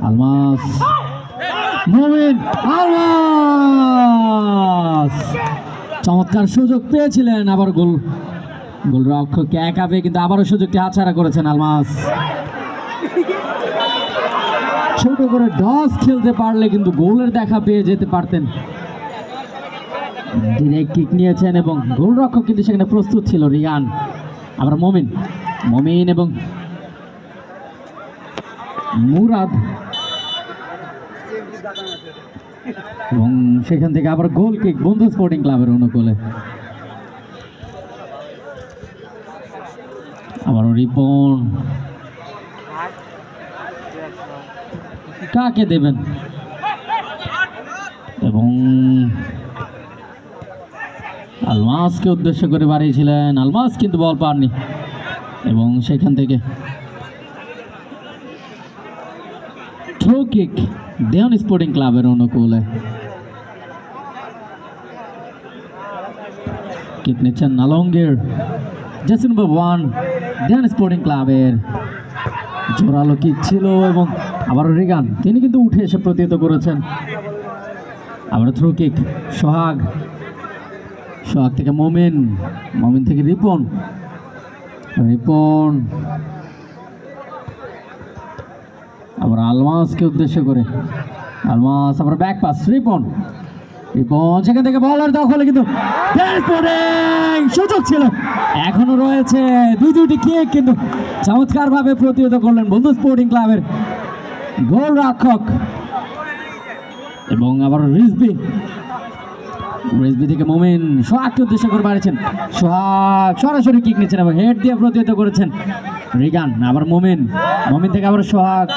আলমাস, মুমিন, আলমাস চমৎকার সুযোগ পেয়েছিলেন, আবার গোলরক্ষককে একা পেয়ে কিন্তু আবারও সুযোগটি হাতছাড়া করেছেন আলমাস। ছোট করে ডস খেলতে পারলে কিন্তু গোলের দেখা পেয়ে যেতে পারতেন। ডিরেক্ট কিক নিয়েছেন এবং গোলরক্ষক কিন্তু সেখানে প্রস্তুত ছিল রিয়ান। আবার মমিন এবং মুরাদ, এবং সেখান থেকে আবার গোল কিক বন্ধু স্পোর্টিং ক্লাবের অনুকূলে। আবার রিপন, কাকে দেবেন, এবং আলমাসকে উদ্দেশ্য করে বাড়িয়েছিলেন, আলমাস কিন্তু বল পাননি, এবং সেখান থেকে থ্রো কিক দেওয়ান স্পোর্টিং ক্লাবের অনুকূলে। কিক নিচ্ছেন আলমগীর, জার্সি নম্বর 1 দেওয়ান স্পোর্টিং ক্লাবের। জোরালো কিক ছিল এবং আবারও রিগান, তিনি কিন্তু উঠে এসে প্রতিহত করেছেন। আবার থ্রো কিক, সোহাগ থেকে মমিন থেকে রিপন, আবার আলমাসকে উদ্দেশ্য করে আলমাস, আবার ব্যাক পাস রিপন সেখান থেকে বলার দখলে, কিন্তু সুযোগ ছিল, এখনো রয়েছে দুইটি কিক, কিন্তু চমৎকার ভাবে প্রতিহত করলেন বন্ধু স্পোর্টিং ক্লাবের গোলরক্ষক। এবং আবার রিজবি থেকে মোমিন সোহাগকে উদ্দেশ্য করে বাড়িয়েছেন, সোহাগ সরাসরি কিক নিচ্ছেন এবং হেড দিয়ে প্রতিহত করেছেন রিগান। আবার মোমিন থেকে আবার সোহাগ,